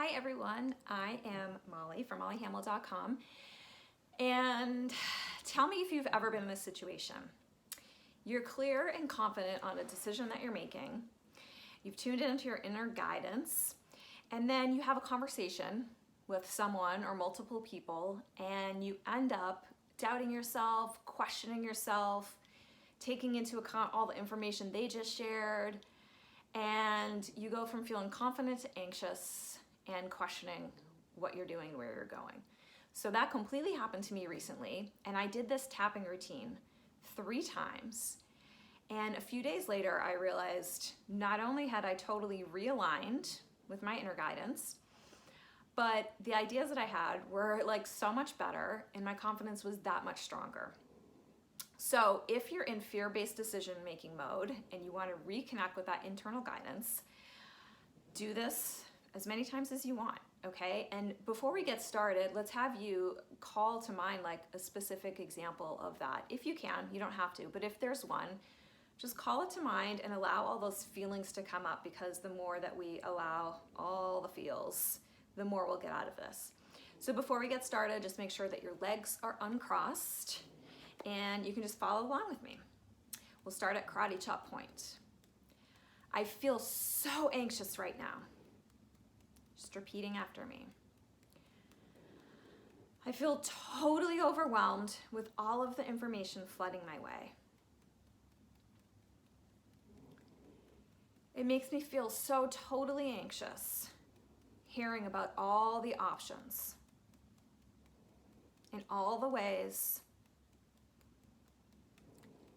Hi everyone, I am Molly from mollyhamel.com, and tell me if you've ever been in this situation. You're clear and confident on a decision that you're making. You've tuned into your inner guidance, and then you have a conversation with someone or multiple people, and you end up doubting yourself, questioning yourself, taking into account all the information they just shared, and you go from feeling confident to anxious and questioning what you're doing and where you're going. So that completely happened to me recently, and I did this tapping routine 3 times. And a few days later, I realized not only had I totally realigned with my inner guidance, but the ideas that I had were like so much better, and my confidence was that much stronger. So if you're in fear-based decision-making mode and you want to reconnect with that internal guidance, do this as many times as you want, okay? And before we get started, let's have you call to mind like a specific example of that. If you can, you don't have to, but if there's one, just call it to mind and allow all those feelings to come up, because the more that we allow all the feels, the more we'll get out of this. So before we get started, just make sure that your legs are uncrossed and you can just follow along with me. We'll start at karate chop point. I feel so anxious right now. Just repeating after me. I feel totally overwhelmed with all of the information flooding my way. It makes me feel so totally anxious hearing about all the options in all the ways,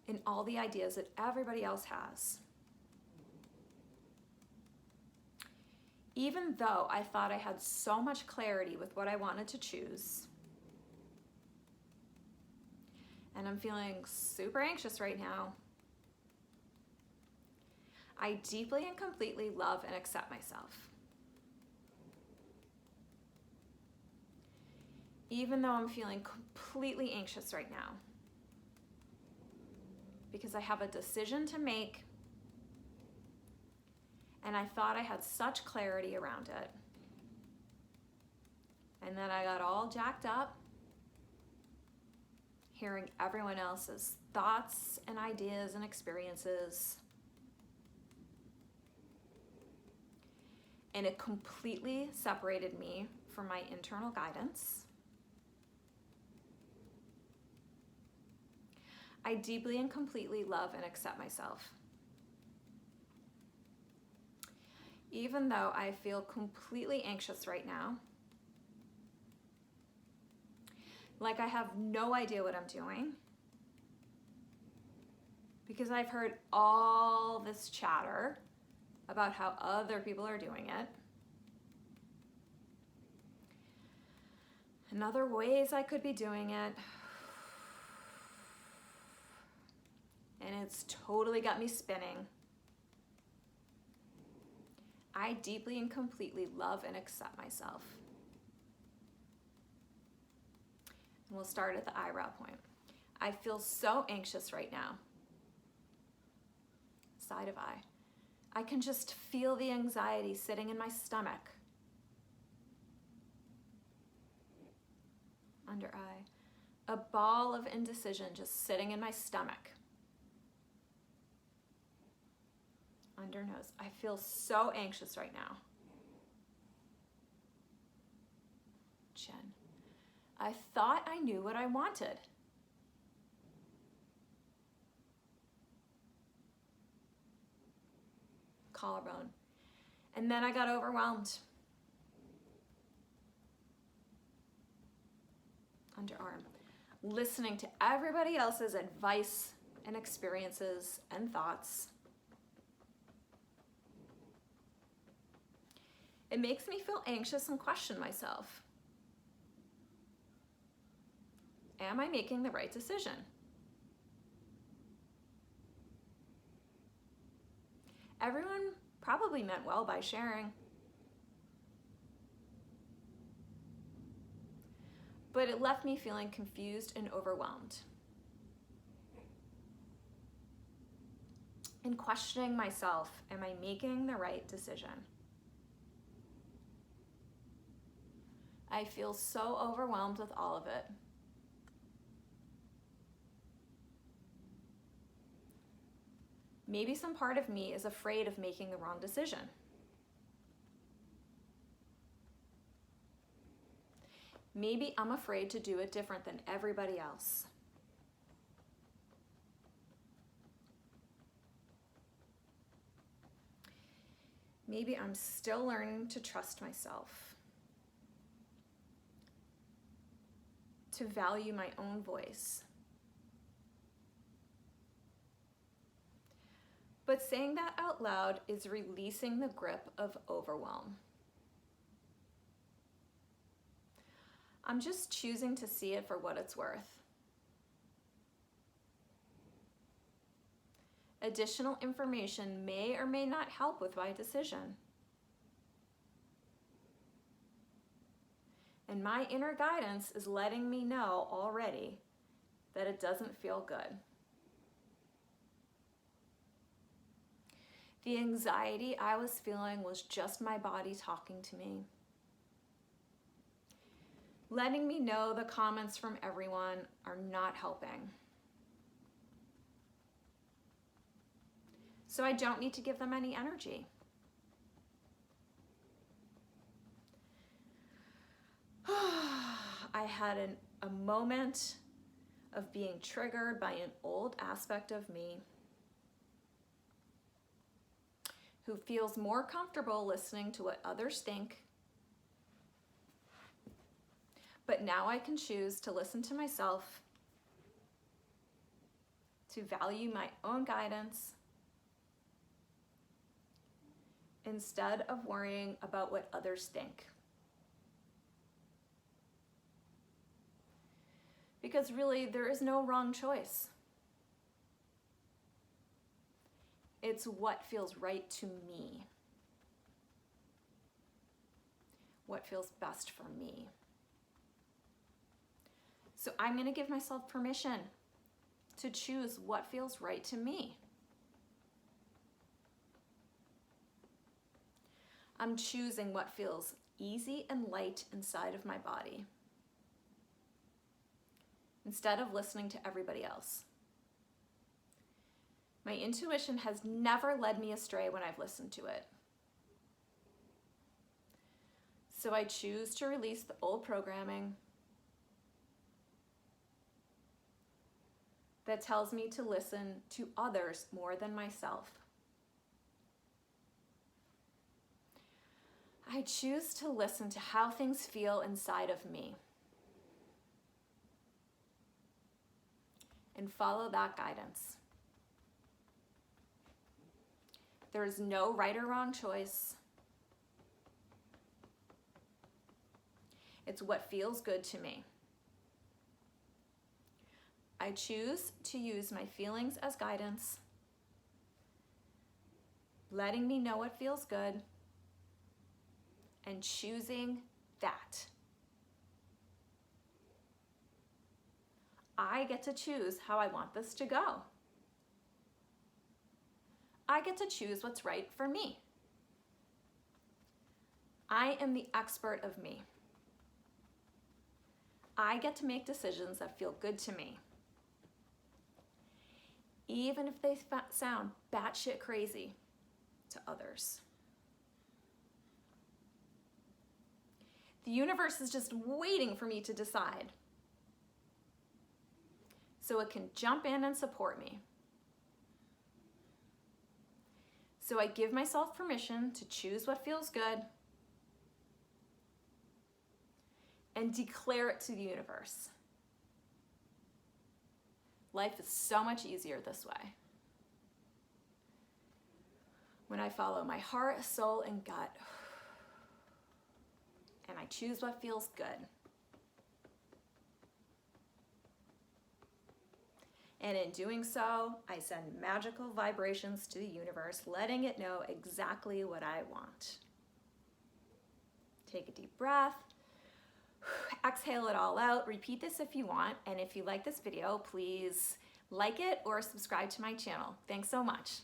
in all the ideas that everybody else has. Even though I thought I had so much clarity with what I wanted to choose, and I'm feeling super anxious right now, I deeply and completely love and accept myself. Even though I'm feeling completely anxious right now, because I have a decision to make, and I thought I had such clarity around it. And then I got all jacked up, hearing everyone else's thoughts and ideas and experiences. And it completely separated me from my internal guidance. I deeply and completely love and accept myself. Even though I feel completely anxious right now, like I have no idea what I'm doing, because I've heard all this chatter about how other people are doing it, and other ways I could be doing it, and it's totally got me spinning. I deeply and completely love and accept myself. And we'll start at the eyebrow point. I feel so anxious right now. Side of eye. I can just feel the anxiety sitting in my stomach. Under eye. A ball of indecision just sitting in my stomach. Under nose. I feel so anxious right now. Chin. I thought I knew what I wanted. Collarbone. And then I got overwhelmed. Underarm. Listening to everybody else's advice and experiences and thoughts. It makes me feel anxious and question myself. Am I making the right decision? Everyone probably meant well by sharing, but it left me feeling confused and overwhelmed, and questioning myself, am I making the right decision? I feel so overwhelmed with all of it. Maybe some part of me is afraid of making the wrong decision. Maybe I'm afraid to do it different than everybody else. Maybe I'm still learning to trust myself, to value my own voice. But saying that out loud is releasing the grip of overwhelm. I'm just choosing to see it for what it's worth. Additional information may or may not help with my decision. And my inner guidance is letting me know already that it doesn't feel good. The anxiety I was feeling was just my body talking to me, letting me know the comments from everyone are not helping. So I don't need to give them any energy. I had a moment of being triggered by an old aspect of me who feels more comfortable listening to what others think. But now I can choose to listen to myself, to value my own guidance, instead of worrying about what others think. Because really, there is no wrong choice. It's what feels right to me. What feels best for me. So I'm going to give myself permission to choose what feels right to me. I'm choosing what feels easy and light inside of my body, instead of listening to everybody else. My intuition has never led me astray when I've listened to it. So I choose to release the old programming that tells me to listen to others more than myself. I choose to listen to how things feel inside of me and follow that guidance. There is no right or wrong choice. It's what feels good to me. I choose to use my feelings as guidance, letting me know what feels good, and choosing that. I get to choose how I want this to go. I get to choose what's right for me. I am the expert of me. I get to make decisions that feel good to me, even if they sound batshit crazy to others. The universe is just waiting for me to decide, so it can jump in and support me. So I give myself permission to choose what feels good and declare it to the universe. Life is so much easier this way. When I follow my heart, soul, and gut, and I choose what feels good. And in doing so, I send magical vibrations to the universe, letting it know exactly what I want. Take a deep breath. Exhale it all out. Repeat this if you want. And if you like this video, please like it or subscribe to my channel. Thanks so much.